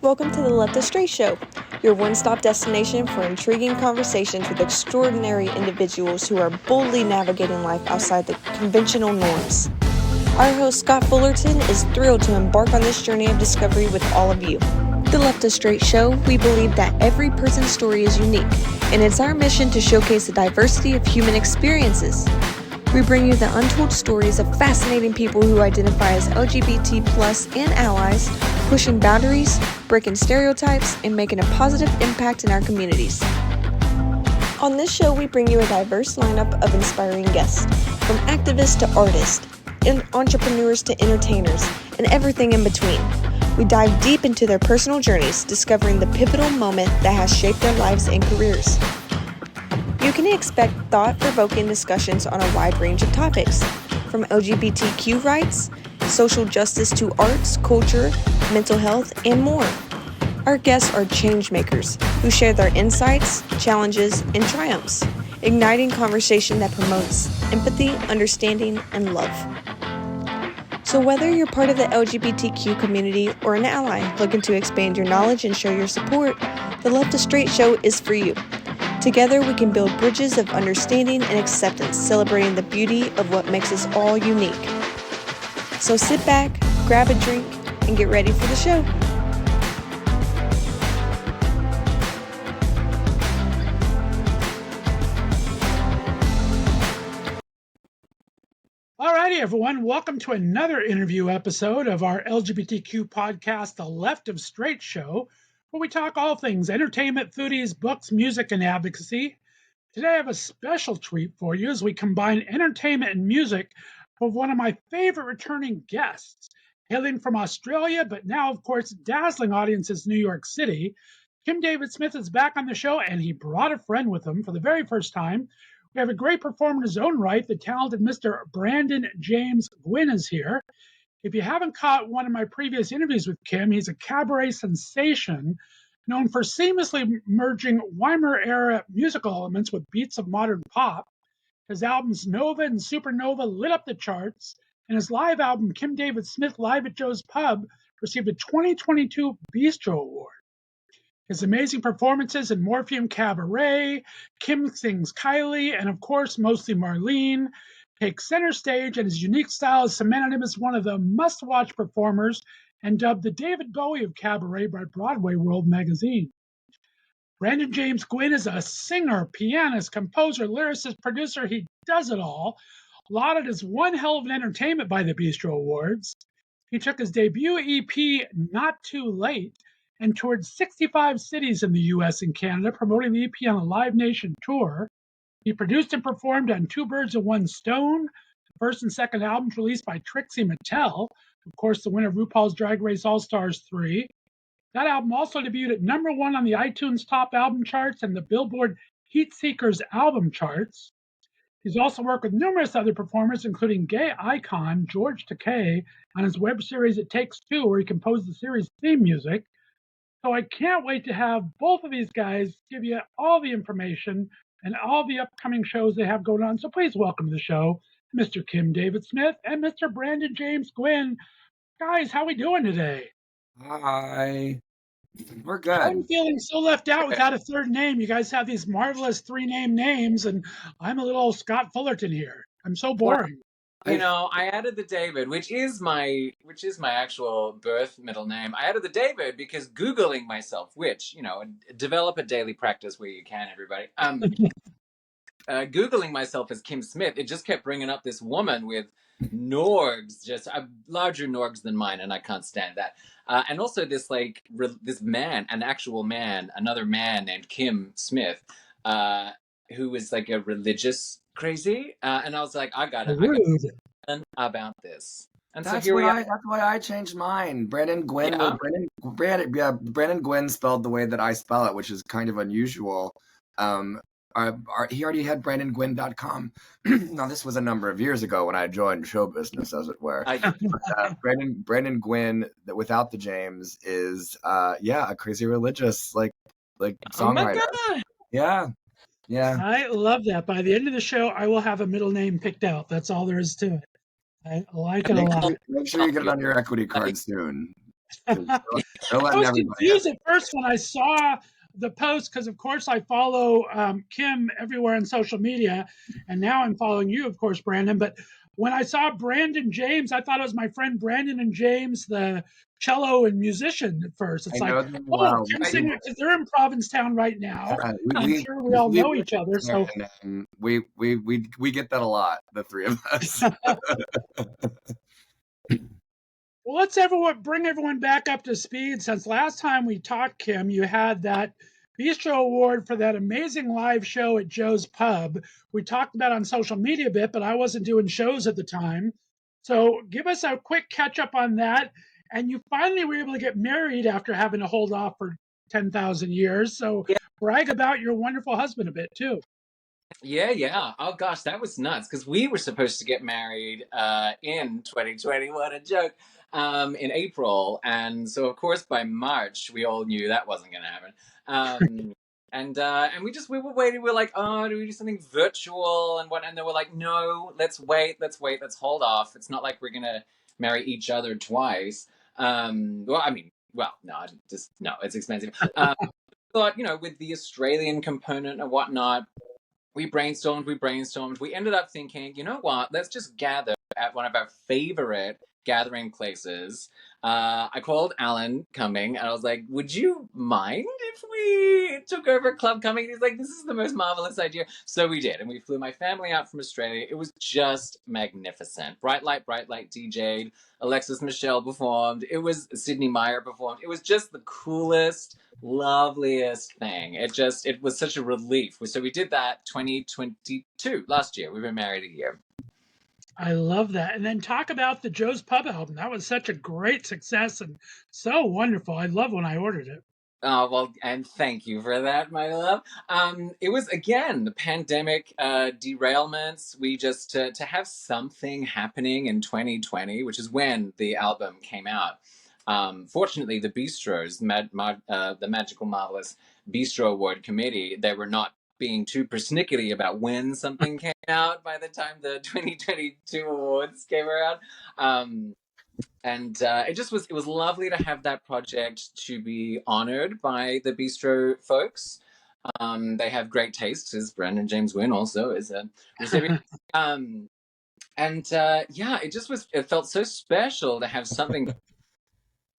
Welcome to the Left of Str8 Show, your one-stop destination for intriguing conversations with extraordinary individuals who are boldly navigating life outside the conventional norms. Our host, Scott Fullerton, is thrilled to embark on this journey of discovery with all of you. The Left of Str8 Show, we believe that every person's story is unique, and it's our mission to showcase the diversity of human experiences. We bring you the untold stories of fascinating people who identify as LGBT+ and allies, pushing boundaries, breaking stereotypes, and making a positive impact in our communities. On this show, we bring you a diverse lineup of inspiring guests, from activists to artists, and entrepreneurs to entertainers, and everything in between. We dive deep into their personal journeys, discovering the pivotal moment that has shaped their lives and careers. You can expect thought-provoking discussions on a wide range of topics, from LGBTQ rights, social justice to arts, culture, mental health, and more. Our guests are change makers who share their insights, challenges, and triumphs, igniting conversation that promotes empathy, understanding, and love. So whether you're part of the LGBTQ community or an ally looking to expand your knowledge and show your support, the Left of Str8 Show is for you. Together, we can build bridges of understanding and acceptance, celebrating the beauty of what makes us all unique. So sit back, grab a drink, and get ready for the show. Alrighty, everyone. Welcome to another interview episode of our LGBTQ podcast, The Left of Str8 Show, where we talk all things entertainment, foodies, books, music, and advocacy. Today, I have a special treat for you as we combine entertainment and music with one of my favorite returning guests, hailing from Australia, but now, of course, dazzling audiences in New York City. Kim David Smith is back on the show, and he brought a friend with him for the very first time. We have a great performer in his own right. The talented Mr. Brandon James Gwinn is here. If you haven't caught one of my previous interviews with Kim, he's a cabaret sensation, known for seamlessly merging Weimar-era musical elements with beats of modern pop. His albums Nova and Supernova lit up the charts, and his live album, Kim David Smith Live at Joe's Pub, received a 2022 Bistro Award. His amazing performances in Morpheum Cabaret, Kim Sings Kylie, and of course, mostly Marlene, take center stage, and his unique style has cemented him as one of the must-watch performers and dubbed the David Bowie of Cabaret by Broadway World magazine. Brandon James Gwinn is a singer, pianist, composer, lyricist, producer. He does it all. Lauded as one hell of an entertainment by the Bistro Awards. He took his debut EP, Not Too Late, and toured 65 cities in the U.S. and Canada, promoting the EP on a Live Nation tour. He produced and performed on Two Birds of One Stone, the first and second albums released by Trixie Mattel, of course, the winner of RuPaul's Drag Race All-Stars 3. That album also debuted at #1 on the iTunes Top Album charts and the Billboard Heatseekers album charts. He's also worked with numerous other performers, including gay icon George Takei on his web series It Takes Two, where he composed the series theme music. So I can't wait to have both of these guys give you all the information and all the upcoming shows they have going on. So please welcome to the show, Mr. Kim David Smith and Mr. Brandon James Gwinn. Guys, how we doing today? Hi. We're good. I'm feeling so left out without a third name. You guys have these marvelous 3-name names, and I'm a little Scott Fullerton here. I'm so boring. You know, I added the David, which is my actual birth middle name. I added the David because Googling myself, which, you know, develop a daily practice where you can, everybody. Googling myself as Kim Smith, it just kept bringing up this woman with norgs, just larger norgs than mine, and I can't stand that. And also this this man, an actual man, another man named Kim Smith, who is like a religious crazy, and I was like, I gotta learn about this. And that's so here we are. That's why I changed mine. Brandon Gwinn. Yeah. Brandon Gwinn spelled the way that I spell it, which is kind of unusual. He already had BrandonGwinn.com. Now, this was a number of years ago when I joined show business, as it were. Brandon Gwinn, without the James, is a crazy religious like songwriter. Oh my God. Yeah. I love that. By the end of the show, I will have a middle name picked out. That's all there is to it. I like it a lot. Make sure you get it on your equity card soon. 'Cause they're I letting was everybody in. confused at first when I saw the post because, of course, I follow Kim everywhere on social media, and now I'm following you, of course, Brandon. But when I saw Brandon James, I thought it was my friend Brandon and James, the cello and musician at first. I It's like, know them oh, well. Kim Sing, because they're in Provincetown right now. I'm We sure we all know live each other. there, So and we get that a lot, the three of us. well, let's bring everyone back up to speed. Since last time we talked, Kim, you had that Bistro Award for that amazing live show at Joe's Pub. We talked about it on social media a bit, but I wasn't doing shows at the time. So give us a quick catch up on that. And you finally were able to get married after having to hold off for 10,000 years. So brag about your wonderful husband a bit too. Yeah. Oh gosh, that was nuts because we were supposed to get married in 2020. What a joke! In April, and so of course by March we all knew that wasn't going to happen. And we were waiting. We were like, oh, do we do something virtual and what? And they were like, no, let's wait, let's hold off. It's not like we're gonna marry each other twice. No, it's expensive. But with the Australian component and whatnot, we brainstormed. We ended up thinking, you know what? Let's just gather at one of our favorite gathering places. I called Alan Cumming and I was like, would you mind if we took over Club Cumming? And he's like, this is the most marvelous idea. So we did. And we flew my family out from Australia. It was just magnificent. Bright Light DJ'd. Alexis Michelle performed. It was Sydney Meyer performed. It was just the coolest, loveliest thing. It was such a relief. So we did that 2022 last year. We've been married a year. I love that. And then talk about the Joe's Pub album. That was such a great success and so wonderful. I love when I ordered it. Oh, well, and thank you for that, my love. It was, again, the pandemic derailments. We just, to have something happening in 2020, which is when the album came out. Fortunately, the Bistros, the Magical Marvelous Bistro Award Committee, they were not being too persnickety about when something came out by the time the 2022 awards came around. And it was lovely to have that project to be honored by the Bistro folks. They have great taste, as Brandon James Gwinn also is a recipient. It felt so special to have something.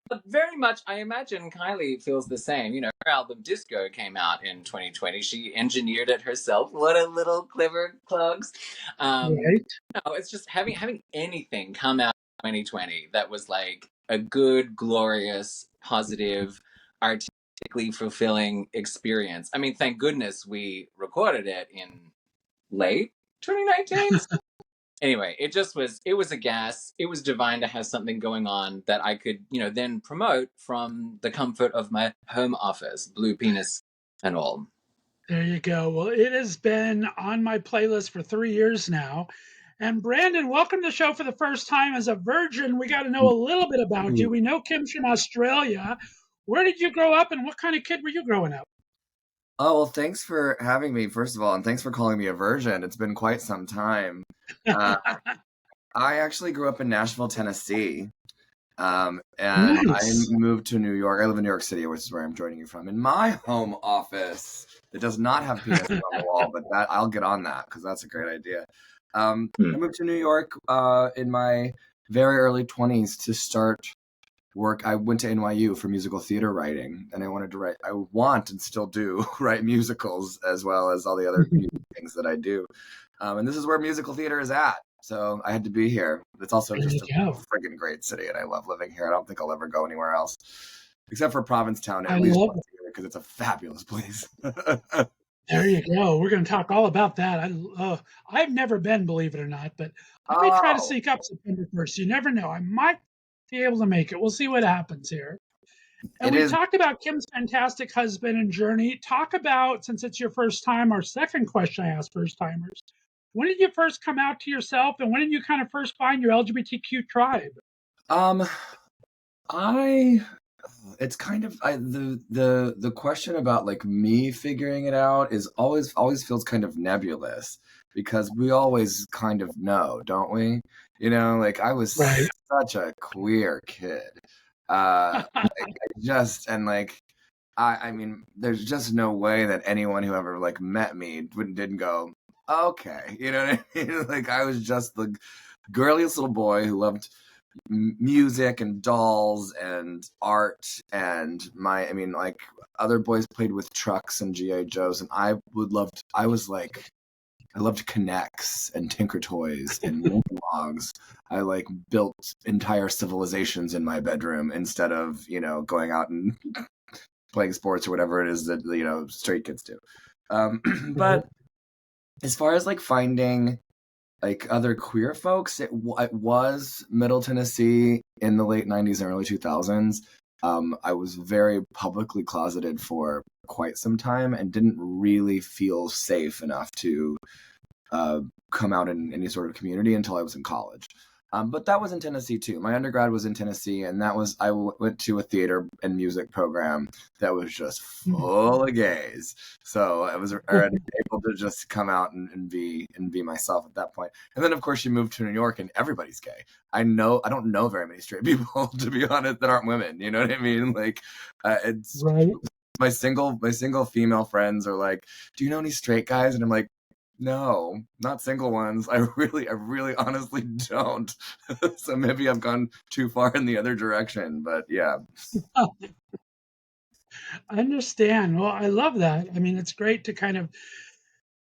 But very much, I imagine Kylie feels the same. Her album Disco came out in 2020. She engineered it herself. What a little clever clugs. Right. It's just having anything come out in 2020 that was like a good, glorious, positive, artistically fulfilling experience. I mean, thank goodness we recorded it in late 2019. Anyway, it was a gas. It was divine to have something going on that I could, then promote from the comfort of my home office, blue penis and all. There you go. Well, it has been on my playlist for 3 years now. And Brandon, welcome to the show for the first time as a virgin. We got to know a little bit about you. We know Kim's from Australia. Where did you grow up and what kind of kid were you growing up? Oh, well, thanks for having me, first of all, and thanks for calling me a virgin. It's been quite some time. I actually grew up in Nashville, Tennessee, and Nice. I moved to New York. I live in New York City, which is where I'm joining you from, in my home office. It does not have penises on the wall, but I'll get on that because that's a great idea. I moved to New York in my very early 20s to start work. I went to NYU for musical theater writing, and I want and still do write musicals as well as all the other things that I do. And this is where musical theater is at. So I had to be here. It's also just a friggin' great city, and I love living here. I don't think I'll ever go anywhere else, except for Provincetown, at least once a year, because it's a fabulous place. There you go. We're going to talk all about that. I've never been, believe it or not, but I may try to sneak up September 1st. You never know. I might be able to make it. We'll see what happens here. And we talked about Kim's fantastic husband and journey. Talk about, since it's your first time, our second question I ask first timers. When did you first come out to yourself, and when did you kind of first find your LGBTQ tribe? It's kind of the question about like me figuring it out is always feels kind of nebulous because we always kind of know, don't we? Like I was such a queer kid. I mean, there's just no way that anyone who ever like met me didn't go, okay, you know what I mean? Like I was just the girliest little boy who loved music and dolls and art, and I mean, like other boys played with trucks and GI Joes, and I loved Connects and Tinker Toys and Lincoln Logs. I like built entire civilizations in my bedroom instead of, you know, going out and playing sports or whatever it is that, you know, straight kids do. But as far as like finding like other queer folks, it was Middle Tennessee in the late 90s and early 2000s. I was very publicly closeted for quite some time and didn't really feel safe enough to come out in any sort of community until I was in college. But that was in Tennessee too. My undergrad was in Tennessee, and I went to a theater and music program that was just full of gays. So I was already able to just come out and be myself at that point. And then of course you move to New York and everybody's gay. I don't know very many straight people, to be honest, that aren't women. You know what I mean? Like it's right. My single female friends are like, "Do you know any straight guys?" And I'm like, no, not single ones. I really honestly don't. So maybe I've gone too far in the other direction, but yeah. I understand. Well, I love that. I mean, it's great to kind of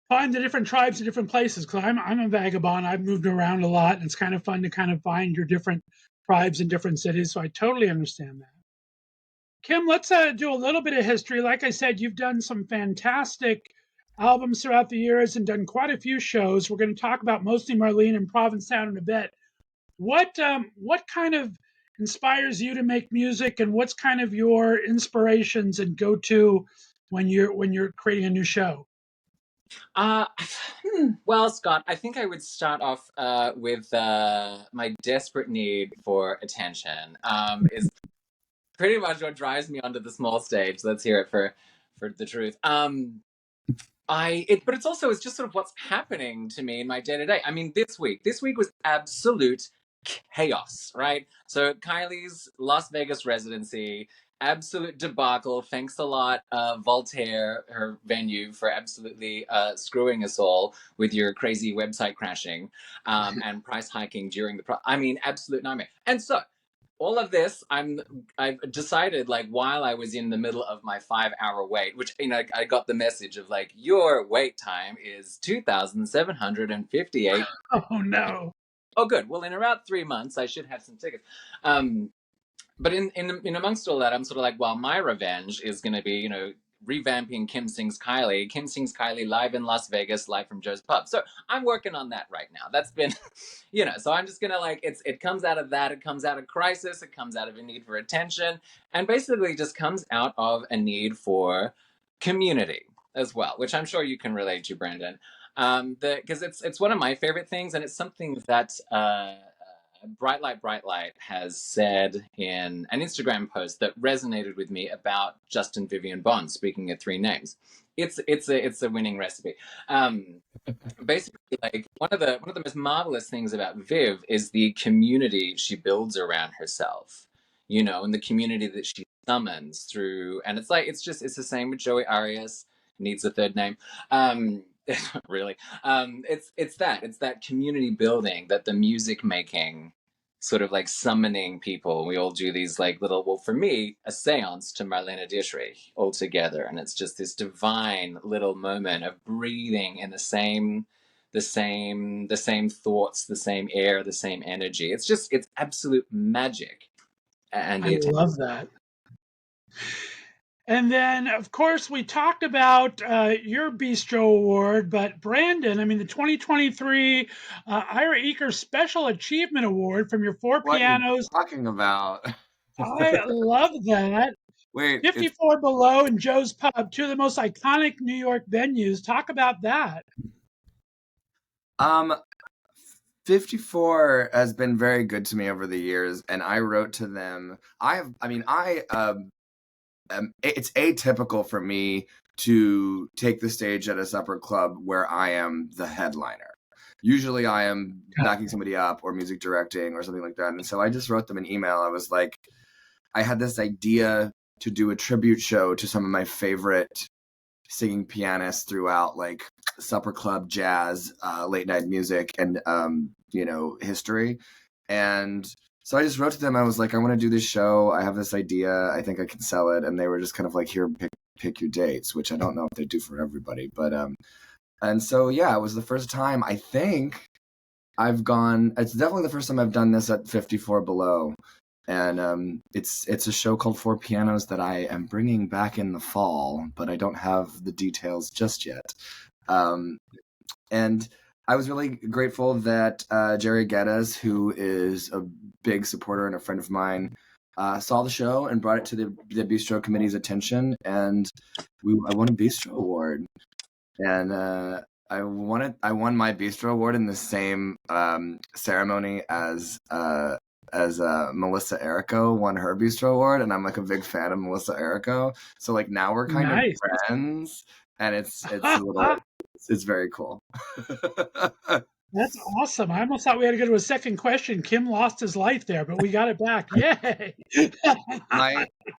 find the different tribes in different places, because I'm a vagabond. I've moved around a lot, and it's kind of fun to kind of find your different tribes in different cities. So I totally understand that. Kim, let's do a little bit of history. Like I said, you've done some fantastic albums throughout the years and done quite a few shows. We're going to talk about mostly Marlene and Provincetown in a bit. What kind of inspires you to make music, and what's kind of your inspirations and go-to when you're creating a new show? Well, Scott, I think I would start off with my desperate need for attention. Is pretty much what drives me onto the small stage. Let's hear it for the truth. But it's just sort of what's happening to me in my day to day. I mean, this week was absolute chaos, right? So Kylie's Las Vegas residency, absolute debacle. Thanks a lot, Voltaire, her venue, for absolutely screwing us all with your crazy website crashing and price hiking during I mean, absolute nightmare. And so all of this, I've decided, like, while I was in the middle of my 5-hour wait, which, you know, I got the message of like, your wait time is 2,758. Oh no. Oh, good. Well, in about 3 months, I should have some tickets. But in amongst all that, I'm sort of like, well, my revenge is going to be, you know, revamping Kim Sings Kylie live in Las Vegas, live from Joe's Pub. So I'm working on that right now. That's been, you know, so I'm just going to like, it comes out of that. It comes out of crisis. It comes out of a need for attention, and basically just comes out of a need for community as well, which I'm sure you can relate to, Brandon. Because it's one of my favorite things, and it's something that Bright Light has said in an Instagram post that resonated with me about Justin Vivian Bond. Speaking of three names, it's a winning recipe. Basically, like one of the most marvelous things about Viv is the community she builds around herself, you know, and the community that she summons through. And it's like it's the same with Joey Arias. Needs a third name. Really, it's that community building, that the music making sort of like summoning people. We all do these like little, well, for me, a seance to Marlene Dietrich all together, and it's just this divine little moment of breathing in the same thoughts, the same air, the same energy. It's absolute magic. And I love that. And then, of course, we talked about your Bistro Award, but Brandon, I mean, the 2023 Ira Eaker Special Achievement Award from your four pianos. What are you talking about? I love that. Wait, 54 Below and Joe's Pub, two of the most iconic New York venues. Talk about that. 54 has been very good to me over the years, and I wrote to them. It's atypical for me to take the stage at a separate club where I am the headliner. Usually I am backing somebody up or music directing or something like that. And so I just wrote them an email. I was like, I had this idea to do a tribute show to some of my favorite singing pianists throughout like supper club, jazz, late night music, and history. And so I just wrote to them. I was like, I want to do this show. I have this idea. I think I can sell it. And they were just kind of like, here, pick your dates, which I don't know if they do for everybody. But and so yeah, it was the first time I think I've gone. It's definitely the first time I've done this at 54 Below. And it's a show called Four Pianos that I am bringing back in the fall, but I don't have the details just yet. And I was really grateful that Jerry Geddes, who is a big supporter and a friend of mine, saw the show and brought it to the Bistro Committee's attention, and I won a Bistro Award. And I won my Bistro Award in the same ceremony as Melissa Errico won her Bistro Award, and I'm like a big fan of Melissa Errico. So like now we're kind of friends, and it's a little, it's very cool. That's awesome. I almost thought we had to go to a second question. Kim lost his life there, but we got it back. Yay!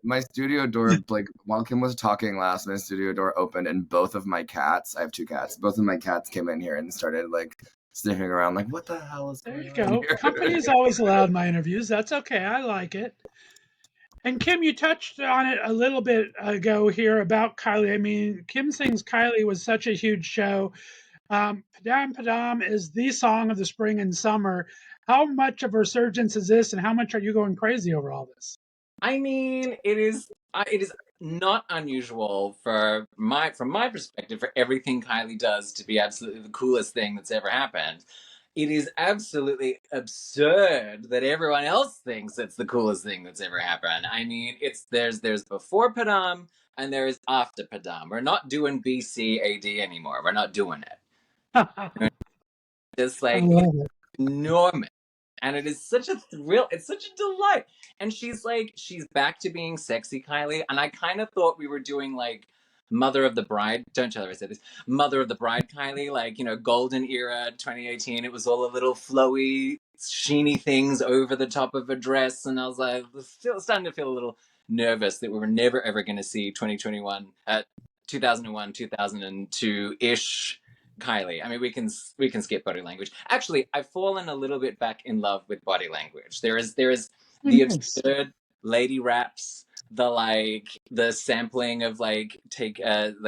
my studio door, like while Kim was talking last, my studio door opened, and both of my cats, I have 2 cats, both of my cats came in here and started like sniffing around like, what the hell is there going on you go. here? Company's always allowed my interviews. That's okay. I like it. And Kim, you touched on it a little bit ago here about Kylie. I mean, Kim Sings Kylie was such a huge show. Padam Padam is the song of the spring and summer. How much of a resurgence is this, and how much are you going crazy over all this? I mean, it is not unusual from my perspective for everything Kylie does to be absolutely the coolest thing that's ever happened. It is absolutely absurd that everyone else thinks it's the coolest thing that's ever happened. I mean, there's before Padam and there's after Padam. We're not doing BC AD anymore. We're not doing it. It's like enormous. And it is such a thrill. It's such a delight. And she's back to being sexy Kylie. And I kind of thought we were doing like Mother of the Bride. Don't tell her I said this. Mother of the Bride Kylie, like, golden era 2018. It was all a little flowy, sheeny things over the top of a dress. And I was like, starting to feel a little nervous that we were never ever going to see 2001, 2002-ish Kylie. I mean, we can skip body language. Actually, I've fallen a little bit back in love with body language. There is the absurd lady raps, the sampling of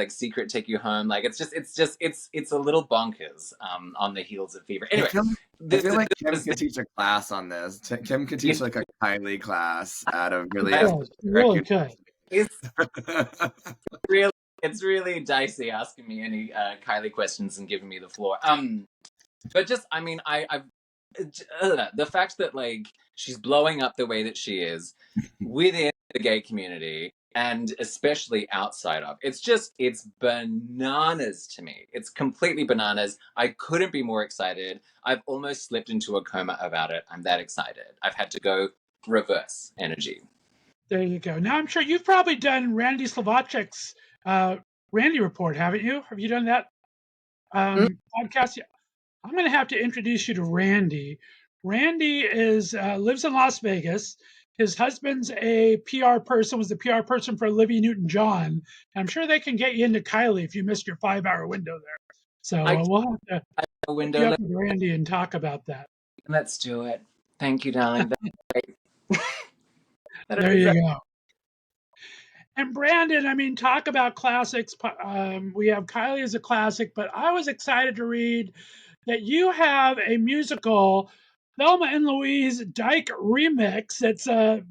Secret Take You Home. Like it's a little bonkers on the heels of Fever. Anyway, I feel like Kim could teach a class on this. Kim could teach like a Kylie class out of really good. It's really dicey asking me any Kylie questions and giving me the floor. But just, I mean, the fact that like she's blowing up the way that she is within the gay community and especially outside of, it's bananas to me. It's completely bananas. I couldn't be more excited. I've almost slipped into a coma about it. I'm that excited. I've had to go reverse energy. There you go. Now I'm sure you've probably done Randy Slovacek's Randy Report, haven't you? Have you done that podcast? I'm going to have to introduce you to Randy. Randy lives in Las Vegas. His husband's a PR person, was the PR person for Olivia Newton-John. I'm sure they can get you into Kylie if you missed your 5-hour window there. So we'll have to hook you up with Randy and talk about that. Let's do it. Thank you, darling. That's great. There you go. And Brandon, I mean, talk about classics. We have Kylie as a classic, but I was excited to read that you have a musical, Thelma and Louise Dyke remix, that's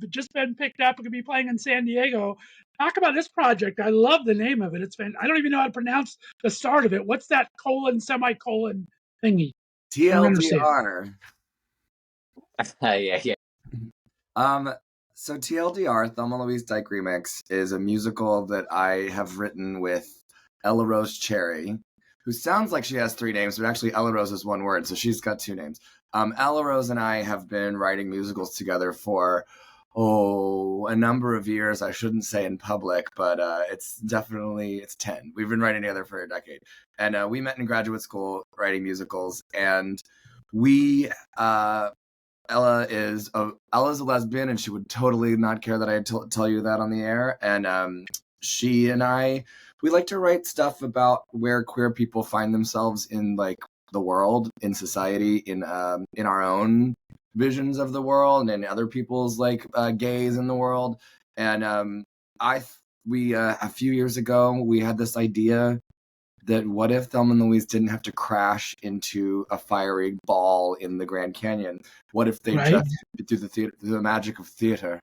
just been picked up. It could be playing in San Diego. Talk about this project. I love the name of it. I don't even know how to pronounce the start of it. What's that semicolon thingy? TLDR. Yeah. So TLDR, Thelma Louise Dyke Remix, is a musical that I have written with Ella Rose Cherry, who sounds like she has 3 names, but actually Ella Rose is 1 word, so she's got 2 names. Ella Rose and I have been writing musicals together for, a number of years. I shouldn't say in public, but it's 10. We've been writing together for a decade. And we met in graduate school writing musicals, and we... Ella's a lesbian, and she would totally not care that I tell you that on the air. And she and we like to write stuff about where queer people find themselves in like the world, in society, in our own visions of the world, and other people's like gays in the world. And we a few years ago we had this idea that what if Thelma and Louise didn't have to crash into a fiery ball in the Grand Canyon? What if they just, through the magic of theater,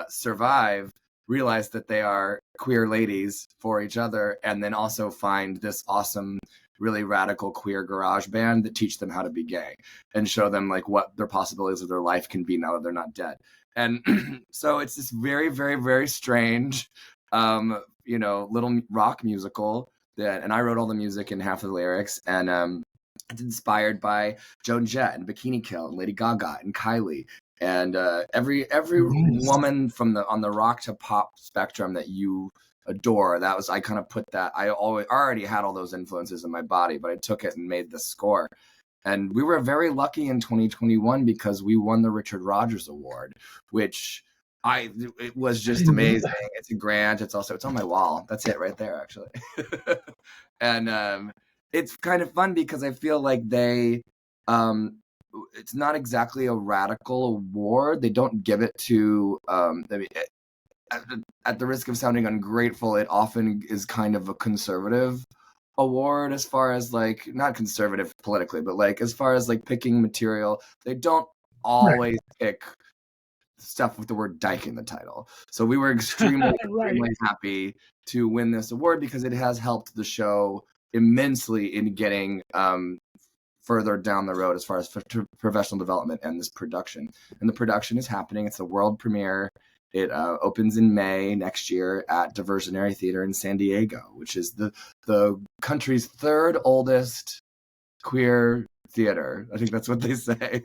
survive, realize that they are queer ladies for each other, and then also find this awesome, really radical queer garage band that teach them how to be gay and show them like what their possibilities of their life can be now that they're not dead. And so it's this very, very, very strange, little rock musical. And I wrote all the music and half of the lyrics, and it's inspired by Joan Jett and Bikini Kill and Lady Gaga and Kylie, and every woman on the rock to pop spectrum that you adore. I kind of put that. I already had all those influences in my body, but I took it and made the score. And we were very lucky in 2021 because we won the Richard Rodgers Award, which it was just amazing. It's a grant. It's on my wall. That's it right there, actually. And it's kind of fun because I feel like it's not exactly a radical award. They don't give it to, at the risk of sounding ungrateful, it often is kind of a conservative award as far as like, not conservative politically, but like as far as like picking material. They don't always pick stuff with the word dyke in the title. So we were extremely happy to win this award because it has helped the show immensely in getting further down the road as far as professional development and this production. And the production is happening. It's a world premiere. It opens in May next year at Diversionary Theater in San Diego, which is the country's third oldest queer theater. I think that's what they say.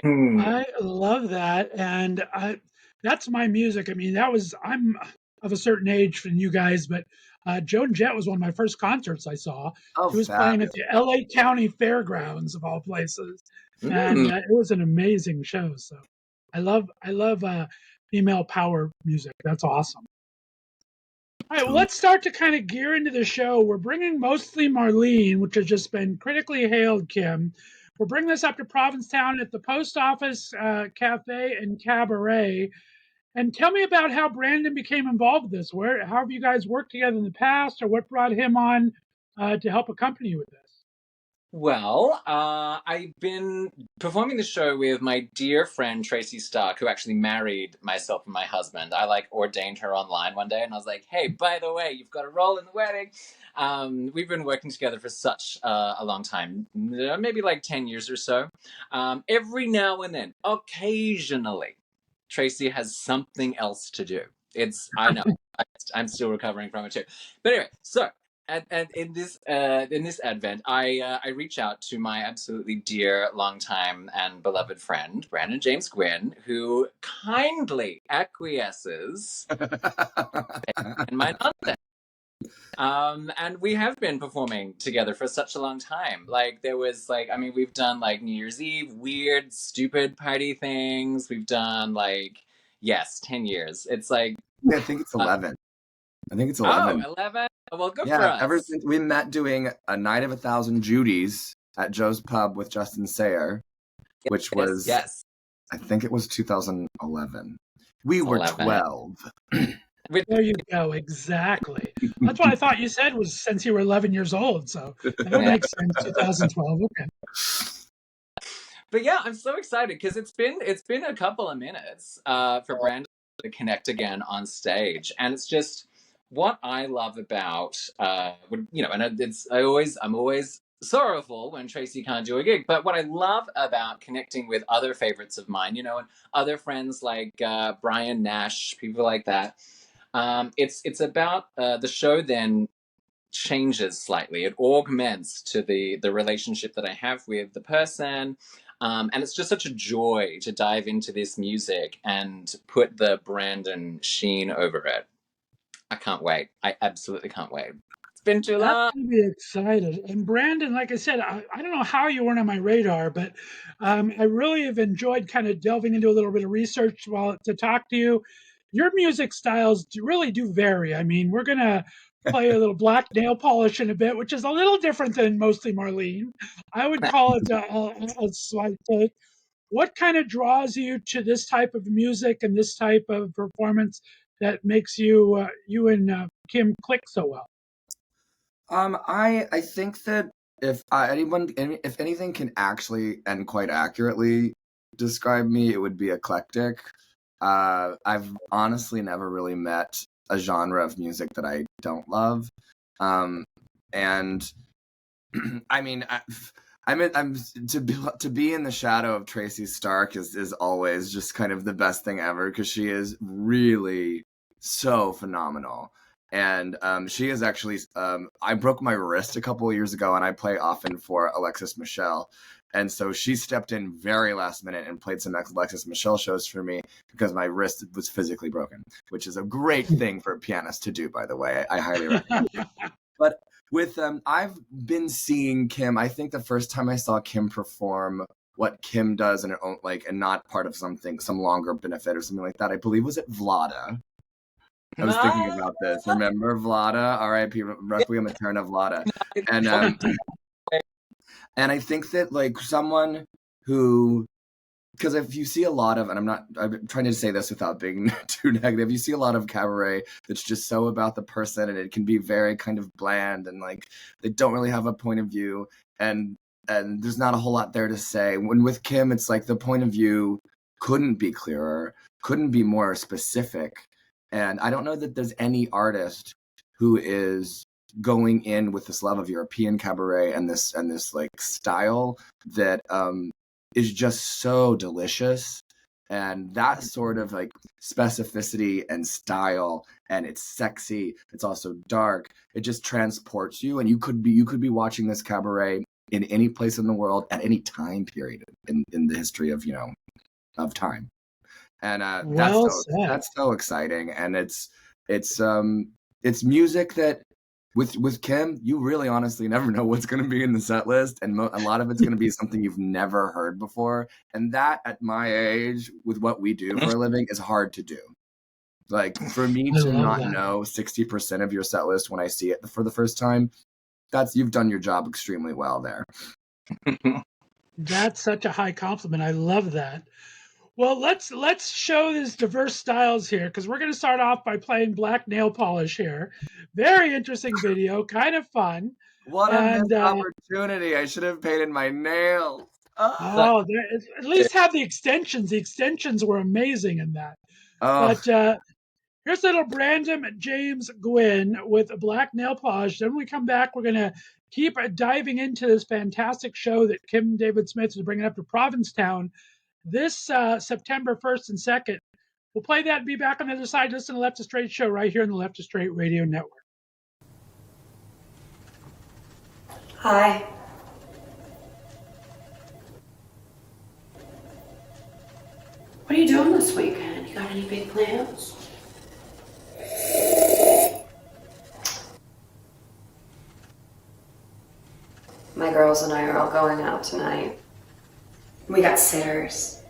I love that, and that's my music. I mean, I'm of a certain age than you guys, but Joan Jett was one of my first concerts I saw. She was playing at the LA County Fairgrounds of all places, and it was an amazing show. So I love female power music. That's awesome. All right, well, let's start to kind of gear into the show. We're bringing mostly Marlene, which has just been critically hailed, Kim. We'll bring this up to Provincetown at the Post Office, Café, and Cabaret. And tell me about how Brandon became involved with this. How have you guys worked together in the past, or what brought him on to help accompany you with this? Well, I've been performing the show with my dear friend Tracy Stark, who actually married myself and my husband. I ordained her online one day, and I was like, "Hey, by the way, you've got a role in the wedding." We've been working together for such a long time, maybe 10 years or so. Every now and then, occasionally, Tracy has something else to do. I know, I'm still recovering from it too. But anyway, so. And in this advent, I reach out to my absolutely dear, longtime, and beloved friend, Brandon James Gwinn, who kindly acquiesces in my nonsense. And we have been performing together for such a long time. We've done New Year's Eve, weird, stupid party things. We've done 10 years. It's I think it's 11. I think it's 11. Oh, 11? Well, good for us. Ever since we met doing a Night of 1,000 Judies at Joe's Pub with Justin Sayer, which was, I think it was 2011. We were 12. There you go, exactly. That's what I thought you said was since you were 11 years old, so that makes sense, 2012, okay. But yeah, I'm so excited because it's been a couple of minutes for Brandon to connect again on stage, and it's just what I love about I'm always sorrowful when Tracy can't do a gig, but what I love about connecting with other favorites of mine, and other friends like Brian Nash, people like that, it's about the show then changes slightly. It augments to the relationship that I have with the person. And it's just such a joy to dive into this music and put the Brandon sheen over it. I can't wait. I absolutely can't wait. been too long. I'm be excited. And Brandon, like I said, I don't know how you weren't on my radar, but I really have enjoyed kind of delving into a little bit of research while to talk to you. Your music styles really do vary. I mean, we're gonna play a little black nail polish in a bit, which is a little different than mostly Marlene. I would call it a slight take. What kind of draws you to this type of music and this type of performance that makes you and Kim click so well? I think that if anything can actually and quite accurately describe me, it would be eclectic. I've honestly never really met a genre of music that I don't love, and I mean, I'm to be in the shadow of Tracy Stark is always just kind of the best thing ever, because she is really so phenomenal. And she is actually, I broke my wrist a couple of years ago, and I play often for Alexis Michelle. And so she stepped in very last minute and played some Alexis Michelle shows for me because my wrist was physically broken, which is a great thing for a pianist to do, by the way. I highly recommend it. But with I've been seeing Kim. I think the first time I saw Kim perform what Kim does and not part of some longer benefit or something like that, I believe was at Vlada. I was thinking about this. Remember Vlada? R.I.P. Requiem Aeterna Vlada. And I think that like someone who, because if you see a lot of, and I'm trying to say this without being too negative, you see a lot of cabaret that's just so about the person, and it can be very kind of bland, and like they don't really have a point of view, and there's not a whole lot there to say. When with Kim, it's like the point of view couldn't be clearer, couldn't be more specific. And I don't know that there's any artist who is going in with this love of European cabaret and this like style that is just so delicious. And that sort of like specificity and style, and it's sexy, it's also dark, it just transports you, and you could be watching this cabaret in any place in the world at any time period in the history of of time. And that's so exciting, and it's music that with Kim, you really honestly never know what's going to be in the set list, and a lot of it's going to be something you've never heard before, and that at my age with what we do for a living is hard to do. Like for me to not know 60% of your set list when I see it for the first time, you've done your job extremely well there. That's such a high compliment. I love that. Well, let's show these diverse styles here, because we're going to start off by playing black nail polish here. Very interesting video, kind of fun. What a missed opportunity! I should have painted my nails. Oh, at least have the extensions. The extensions were amazing in that. But here's little Brandon James Gwinn with a black nail polish. Then when we come back, we're going to keep diving into this fantastic show that Kim David Smith is bringing up to Provincetown this September 1st and 2nd. We'll play that and be back on the other side. Listen to Left of Str8 Show right here on the Left of Str8 Radio Network. Hi. What are you doing this weekend? You got any big plans? My girls and I are all going out tonight. We got sitters.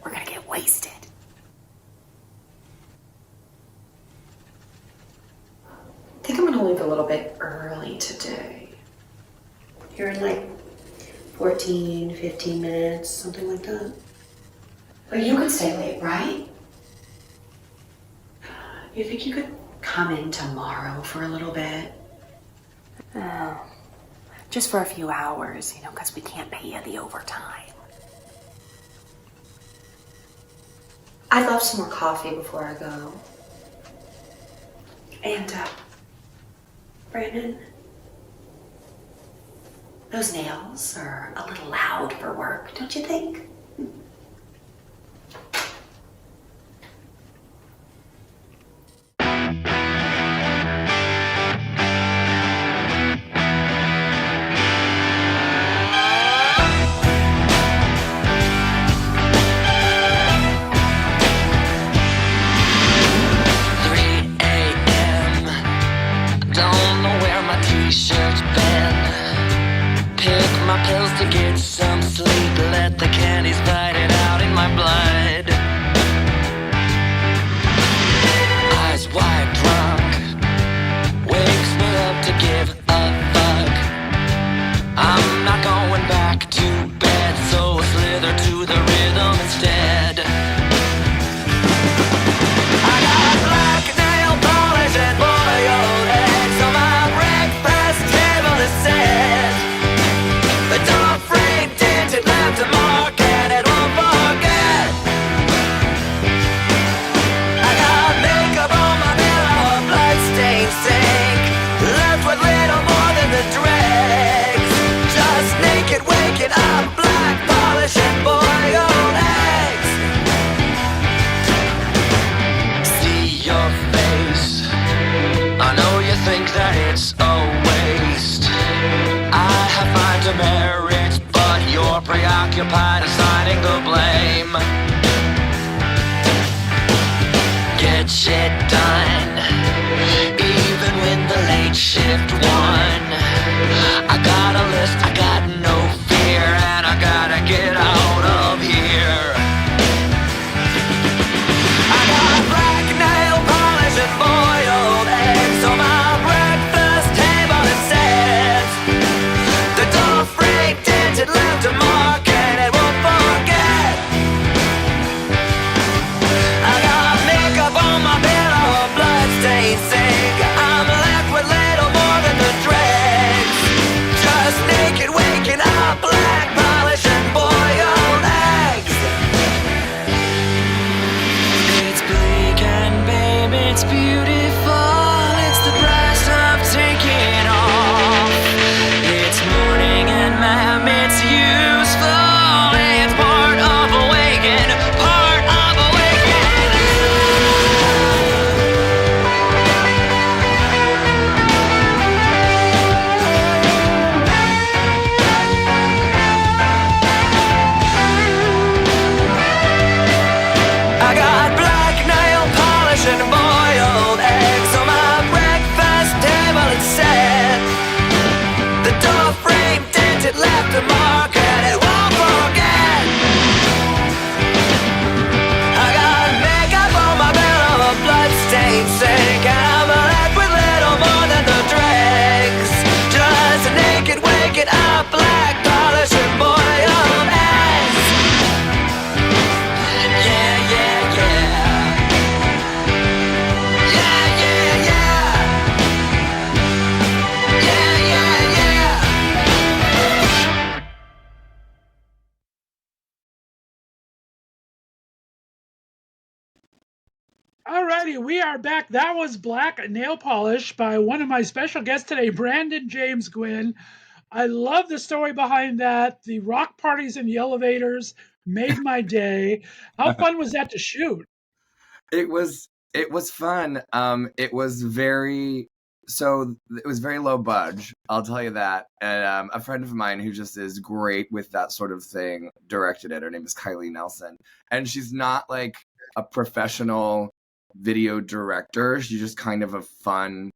We're gonna get wasted. I think I'm gonna leave a little bit early today. You're in like 14, 15 minutes, something like that. But you could stay late, right? You think you could come in tomorrow for a little bit? Oh, just for a few hours, because we can't pay you the overtime. I'd love some more coffee before I go. And, Brandon, those nails are a little loud for work, don't you think? Don't know where my t-shirt pen. Pick my pills to get some sleep. Let the candies fight it out in my blood. Eyes wide drunk, wakes me up to give a fuck. I'm not going back to bed, so I slither to the rhythm instead. I got black nail polish and boiled eggs on my breakfast table that says the dog frame tinted left a mark and it won't forget. I got makeup on my pillow, a bloodstained sink, left with little more than the dregs. Just naked waking up, black polish and boiled eggs. See your face, I know you think that it's a waste. I have my demerits, but you're preoccupied assigning the blame. Get shit done, even when the late shift won. I got a list, I got no fear, and I gotta get out of here. I got black nail polish and boiled eggs on my breakfast table that says the door frame tinted left a mark and it won't forget. I got makeup on my pillow, a bloodstained sink. I'm left with little more than the dregs. Just naked waking up, black polish and boiled eggs. It's bleak and babe, it's beautiful. It's the price of taking off. It's morning and ma'am, it's useful. It's part of awaken, part of awaken. I got black nail polish and boiled eggs on my breakfast table. It said the door frame tinted left a mark and it won't forget. I got makeup on my pillow, a bloodstained sink, and I'm left with little more than the dregs. Just naked waking up, black polish and boiled eggs. Yeah, yeah, yeah. Yeah, yeah, yeah. Yeah, yeah, yeah. Alrighty, we are back. That was Black Nail Polish by one of my special guests today, Brandon James Gwinn. I love the story behind that. The rock parties in the elevators made my day. How fun was that to shoot? It was fun. It was very low budge. I'll tell you that. And a friend of mine who just is great with that sort of thing directed it. Her name is Kylie Nelson, and she's not like a professional video director. She's just kind of a fun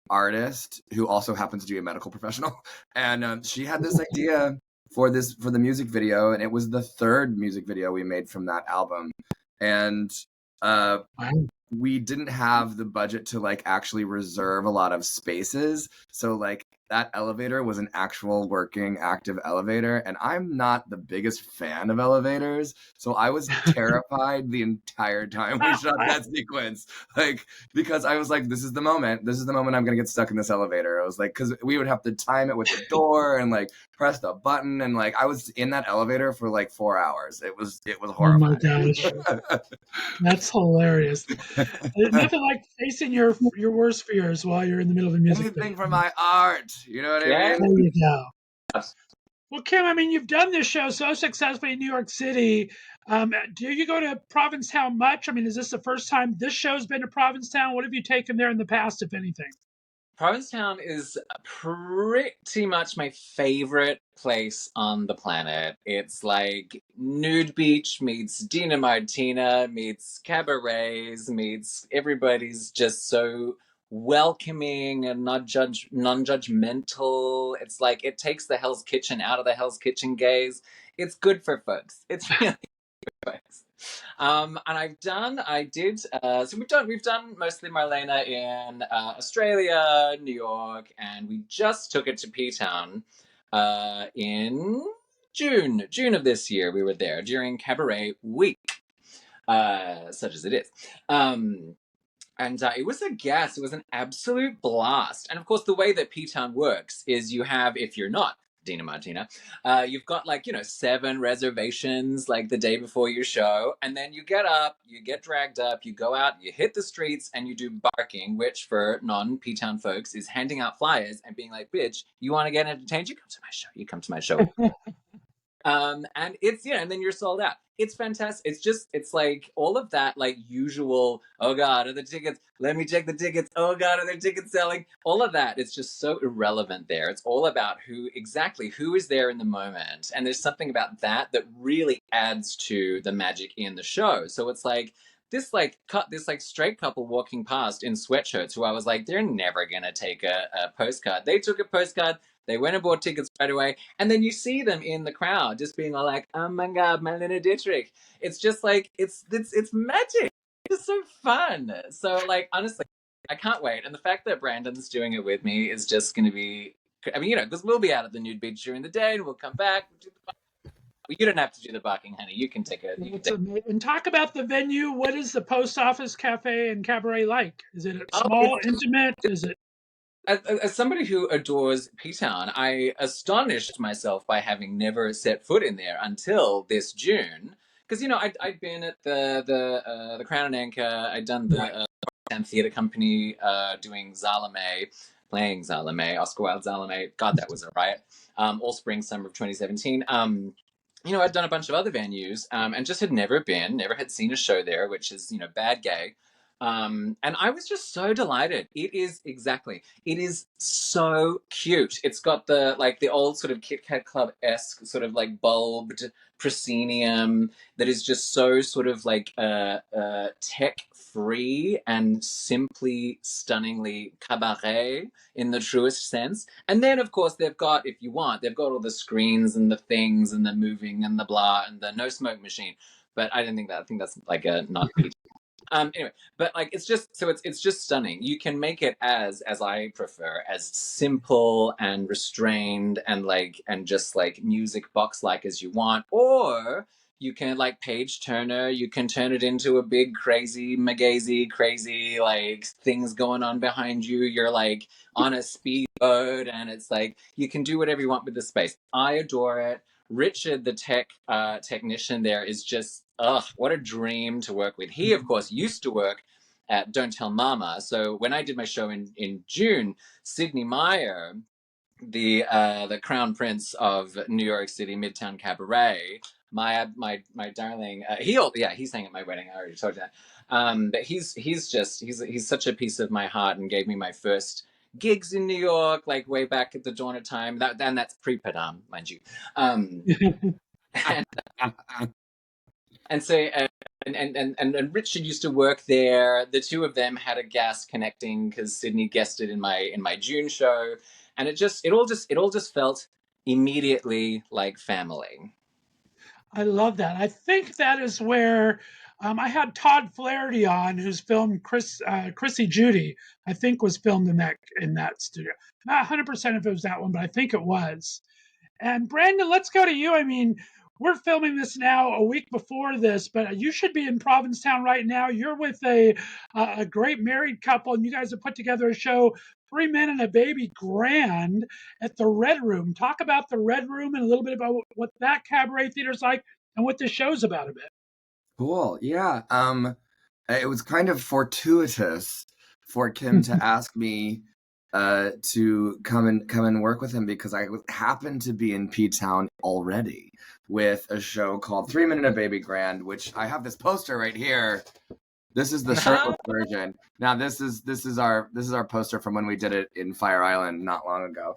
artist who also happens to be a medical professional. And she had this idea for the music video, and it was the third music video we made from that album. And we didn't have the budget to like actually reserve a lot of spaces, so like that elevator was an actual working active elevator, and I'm not the biggest fan of elevators, so I was terrified the entire time we shot that sequence, like, because I was like, this is the moment I'm gonna get stuck in this elevator. I was like, because we would have to time it with the door and like press the button, and like I was in that elevator for like 4 hours. It was horrifying. Oh my gosh, that's hilarious. Nothing like facing your worst fears while you're in the middle of a music Anything video. for my art, you know what Yeah. I mean? There you go. Well, Kim, I mean, you've done this show so successfully in New York City. Do you go to Provincetown much? I mean, is this the first time this show's been to Provincetown? What have you taken there in the past, if anything? Provincetown is pretty much my favorite place on the planet. It's like Nude Beach meets Dina Martina meets cabarets meets everybody's just so welcoming and non-judgmental. It's like it takes the Hell's Kitchen out of the Hell's Kitchen gaze. It's good for folks. It's really good for folks. And we've done mostly Marlena in Australia, New York, and we just took it to P-Town in June of this year. We were there during Cabaret week, such as it is. And it was a gas. It was an absolute blast. And of course, the way that P-Town works is you have, if you're not Dina Martina, you've got 7 reservations the day before your show. And then you get up, you get dragged up, you go out, you hit the streets, and you do barking, which for non-P-Town folks is handing out flyers and being like, bitch, you want to get entertained? You come to my show. You come to my show. And it's, and then you're sold out. It's fantastic. It's like all of that, usual, oh God, are the tickets? Let me check the tickets. Oh God, are there tickets selling? All of that, it's just so irrelevant there. It's all about who is there in the moment. And there's something about that really adds to the magic in the show. So it's this straight couple walking past in sweatshirts who I was like, they're never going to take a postcard. They took a postcard. They went and bought tickets right away. And then you see them in the crowd just being all like, oh my God, Marlene Dietrich. It's just it's magic. It's so fun. So honestly, I can't wait. And the fact that Brandon's doing it with me is just going to be, because we'll be out at the nude beach during the day and we'll come back. You don't have to do the barking, honey. You can take it. And talk about the venue. What is the Post Office Cafe and Cabaret like? Is it small, intimate? Is it? As somebody who adores P-Town, I astonished myself by having never set foot in there until this June. Because, I'd been at the Crown and Anchor. I'd done the Theatre Company doing Salome, playing Salome, Oscar Wilde Salome. God, that was a riot. All spring, summer of 2017. I'd done a bunch of other venues and just had never had seen a show there, which is, bad gay. And I was just so delighted. It is so cute. It's got the old sort of Kit Kat Club-esque sort of bulbed proscenium that is just so sort of tech-free and simply stunningly cabaret in the truest sense. And then, of course, they've got all the screens and the things and the moving and the blah and the no smoke machine. But I think that's a not anyway, but it's just stunning. You can make it as I prefer, as simple and restrained and just music box as you want, or you can Page Turner. You can turn it into a big crazy magazy crazy things going on behind you. You're on a speedboat, and it's you can do whatever you want with the space. I adore it. Richard, the technician there, is just, what a dream to work with. He, of course, used to work at Don't Tell Mama. So when I did my show in June, Sidney Meyer, the crown prince of New York City Midtown Cabaret, my darling, he sang at my wedding. I already told you that. But he's such a piece of my heart and gave me my first gigs in New York, way back at the dawn of time. That's pre-Padam, mind you. And so and Richard used to work there. The two of them had a gas connecting because Sydney guested in my June show, and it all just felt immediately like family. I love that. I think that is where I had Todd Flaherty on, whose film Chrissy Judy, I think, was filmed in that studio. Not 100% if it was that one, but I think it was. And Brandon, let's go to you. I mean, we're filming this now a week before this, but you should be in Provincetown right now. You're with a great married couple, and you guys have put together a show, 3 Men and a Baby Grand, at the Red Room. Talk about the Red Room and a little bit about what that cabaret theater's like and what this show's about a bit. Cool. Yeah. It was kind of fortuitous for Kim to ask me to come and work with him because I happened to be in P-Town already with a show called 3 Men and a Baby Grand, which I have this poster right here. This is the shirtless version. Now this is our poster from when we did it in Fire Island not long ago.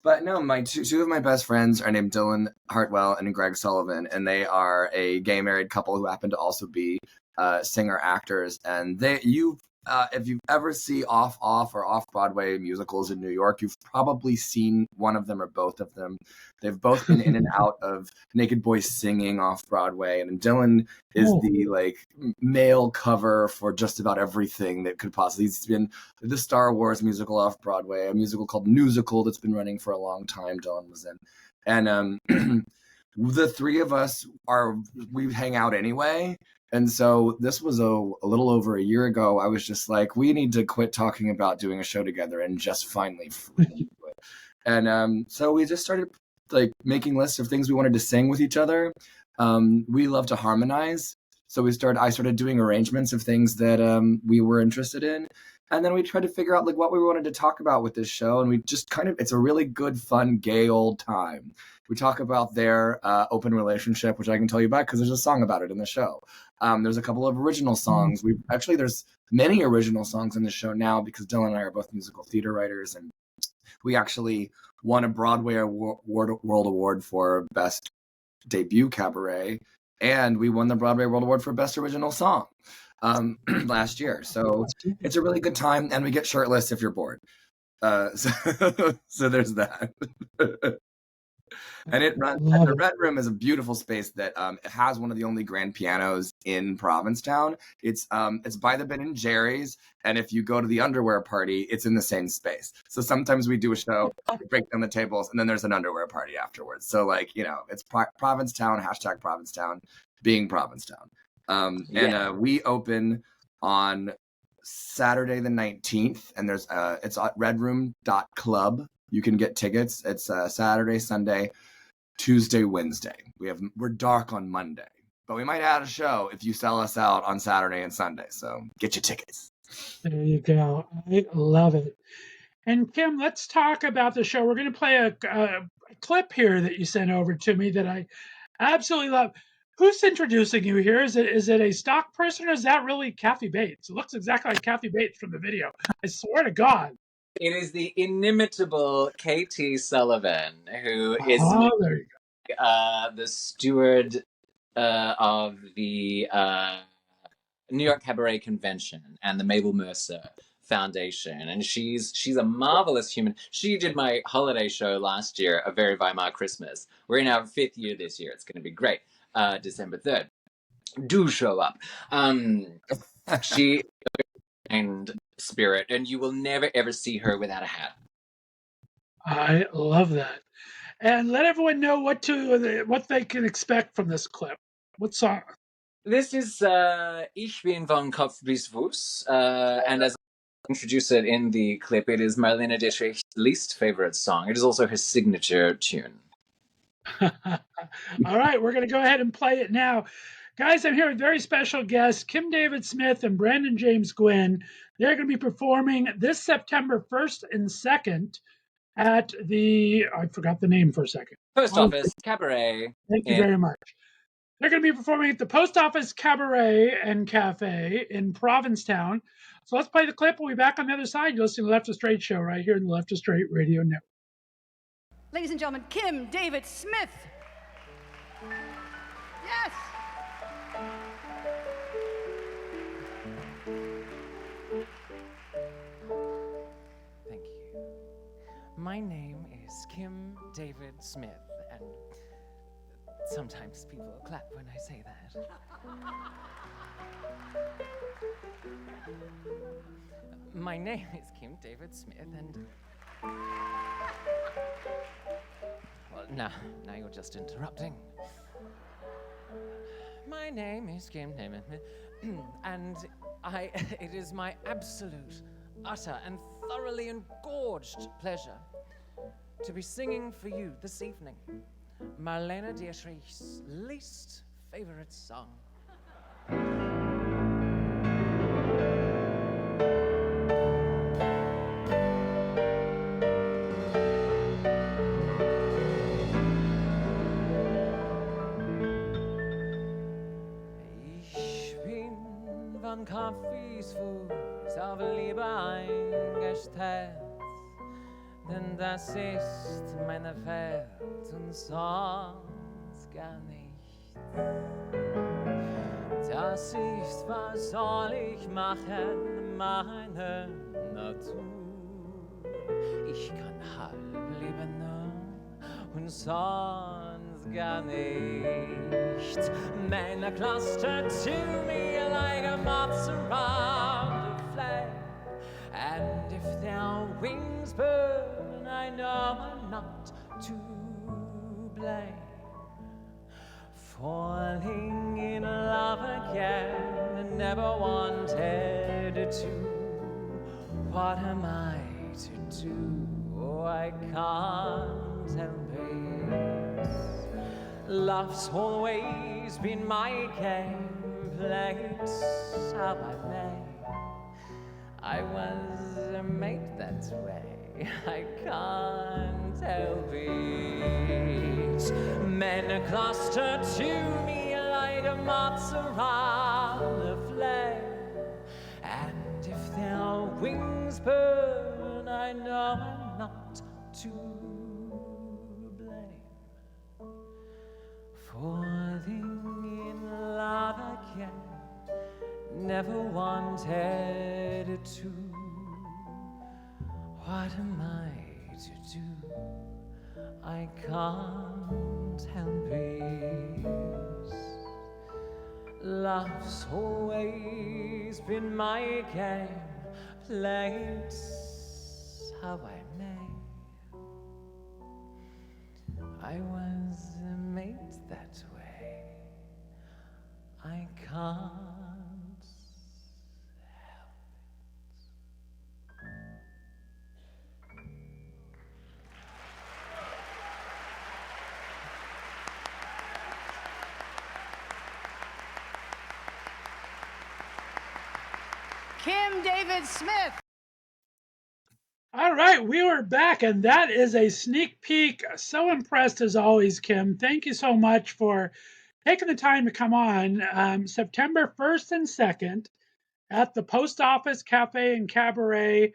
But no, my two of my best friends are named Dylan Hartwell and Greg Sullivan, and they are a gay married couple who happen to also be singer actors. And if you ever see off or off-Broadway musicals in New York, you've probably seen one of them or both of them. They've both been in and out of Naked Boys Singing off-Broadway, and Dylan is the like male cover for just about everything that could possibly. He's been the Star Wars musical off-Broadway, a musical called Musical that's been running for a long time. Dylan was in, and the three of us we hang out anyway. And so this was a little over a year ago. I was just like, we need to quit talking about doing a show together and just finally do it. And so we just started like making lists of things we wanted to sing with each other. We love to harmonize. So I started doing arrangements of things that we were interested in. And then we tried to figure out like what we wanted to talk about with this show. And we just it's a really good, fun, gay old time. We talk about their open relationship, which I can tell you about because there's a song about it in the show. There's a couple of original songs. There's many original songs in the show now because Dylan and I are both musical theater writers, and we actually won a Broadway World Award for Best Debut Cabaret, and we won the Broadway World Award for Best Original Song last year. So it's a really good time, and we get shirtless if you're bored. So there's that. And the Red Room is a beautiful space that has one of the only grand pianos in Provincetown. It's by the Ben and Jerry's, and if you go to the underwear party, it's in the same space. So sometimes we do a show, we break down the tables, and then there's an underwear party afterwards. So like, it's Provincetown, #Provincetown, being Provincetown. And we open on Saturday the 19th, and it's at redroom.club. You can get tickets. It's Saturday, Sunday, Tuesday, Wednesday. We're dark on Monday, but we might add a show if you sell us out on Saturday and Sunday. So get your tickets. There you go. I love it. And Kim, let's talk about the show. We're going to play a clip here that you sent over to me that I absolutely love. Who's introducing you here? Is it a stock person, or is that really Kathy Bates? It looks exactly like Kathy Bates from the video. I swear to God. It is the inimitable KT Sullivan, who is the steward of the New York Cabaret Convention and the Mabel Mercer Foundation. And she's a marvelous human. She did my holiday show last year, A Very Weimar Christmas. We're in our 5th year this year. It's going to be great. December 3rd. Do show up. She and spirit, and you will never ever see her without a hat. I love that. And let everyone know what they can expect from this clip. What song? This is Ich bin von Kopf bis Fuß, and as I introduce it in the clip, it is Marlene Dietrich's least favorite song. It is also her signature tune. All right, we're going to go ahead and play it now. Guys, I'm here with very special guests, Kim David Smith and Brandon James Gwinn. They're going to be performing this September 1st and 2nd at I forgot the name for a second. Post Office Cabaret. Thank you very much. They're going to be performing at the Post Office Cabaret and Café in Provincetown. So let's play the clip. We'll be back on the other side. You're listening to the Left of Str8 Show right here in the Left of Str8 Radio Network. Ladies and gentlemen, Kim David Smith. Yes. Thank you. My name is Kim David Smith, and sometimes people clap when I say that. My name is Kim David Smith, and well, now you're just interrupting. My name is Kim David Smith, and it is my absolute, utter, and thoroughly engorged pleasure to be singing for you this evening Marlene Dietrich's least favorite song. Ich bin von Kaffees Fuß auf Liebe eingestellt, denn das ist meine Welt und sonst gar nichts. Das ist, was soll ich machen meiner Natur. Ich kann halb leben und sonst gar nicht. Männer cluster to me like a moths around a flame. And if their wings burn, I know I'm not to blame. Falling in love again, never wanted to. What am I to do? Oh, I can't help it. Love's always been my game, play it how I may. I was made that way, I can't help it. Men cluster to me like a moths around a flame. And if their wings burn, I know I'm not to blame. Falling in love again, never wanted to. What am I to do? I can't help it. Love's always been my game, play it how I may. I was made that way, I can't. Kim David Smith. All right, we were back, and that is a sneak peek. So impressed as always, Kim. Thank you so much for taking the time to come on. September 1st and 2nd at the Post Office, Café, and Cabaret.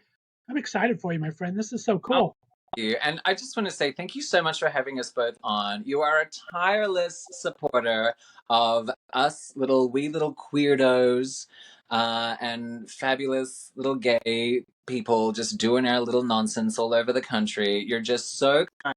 I'm excited for you, my friend. This is so cool. Thank you. And I just want to say thank you so much for having us both on. You are a tireless supporter of us wee little queerdos and fabulous little gay people just doing our little nonsense all over the country. You're just so kind.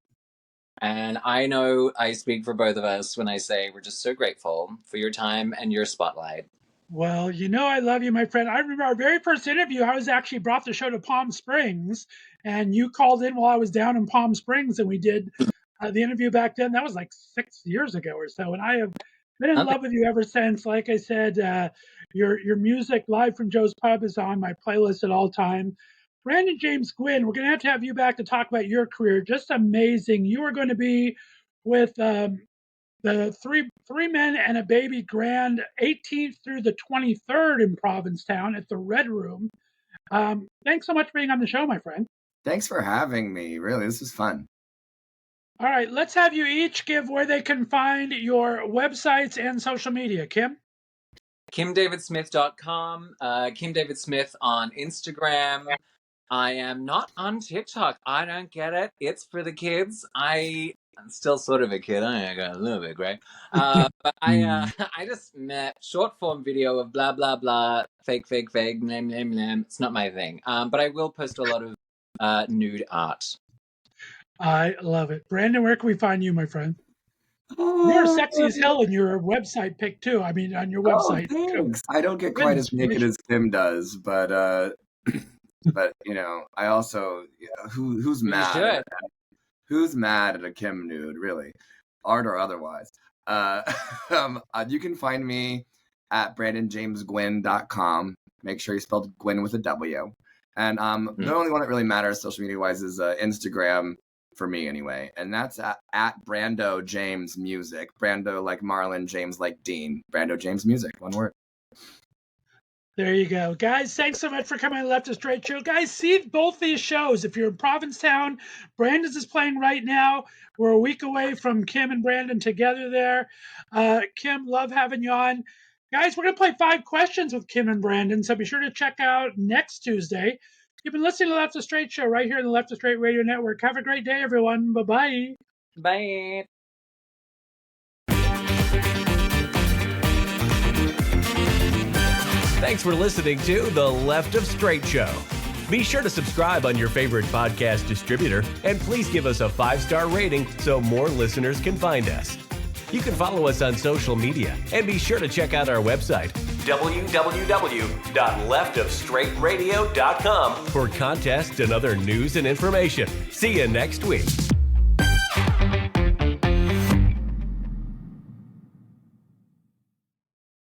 And I know I speak for both of us when I say we're just so grateful for your time and your spotlight. Well, you know I love you, my friend. I remember our very first interview. I was actually brought the show to Palm Springs, and you called in while I was down in Palm Springs, and we did the interview back then. That was like 6 years ago or so, and I have been in love with you ever since. Like I said, your music, Live from Joe's Pub, is on my playlist at all time. Brandon James Gwinn, we're going to have you back to talk about your career. Just amazing. You are going to be with the Three Men and a Baby Grand 18th through the 23rd in Provincetown at the Red Room. Thanks so much for being on the show, my friend. Thanks for having me. Really, this is fun. All right, let's have you each give where they can find your websites and social media. Kim? KimDavidSmith.com, Kim David Smith on Instagram. I am not on TikTok. I don't get it. It's for the kids. I'm still sort of a kid. I got a little bit, right? But I just met short form video of blah, blah, blah, fake, name. It's not my thing. But I will post a lot of nude art. I love it. Brandon, where can we find you, my friend? You're sexy as hell in your website pic, too. I mean, on your website. Thanks. I don't get quite as naked as Kim does, but you know, I also, who's mad? Who's mad at a Kim nude, really? Art or otherwise. You can find me at BrandonJamesGwinn.com. Make sure you spelled Gwinn with a W. And the only one that really matters social media-wise is Instagram, for me anyway. And that's at Brando James Music. Brando like Marlene, James like Dean. Brando James Music, one word. There you go. Guys, thanks so much for coming to Left of Str8 Show. Guys, see both these shows. If you're in Provincetown, Brandon's is playing right now. We're a week away from Kim and Brandon together there. Kim, love having you on. Guys, we're going to play 5 questions with Kim and Brandon, so be sure to check out next Tuesday. You've been listening to Left of Str8 Show right here on the Left of Str8 Radio Network. Have a great day, everyone. Bye-bye. Bye. Thanks for listening to The Left of Str8 Show. Be sure to subscribe on your favorite podcast distributor, and please give us a 5-star rating so more listeners can find us. You can follow us on social media, and be sure to check out our website, www.leftofstraightradio.com, for contests and other news and information. See you next week.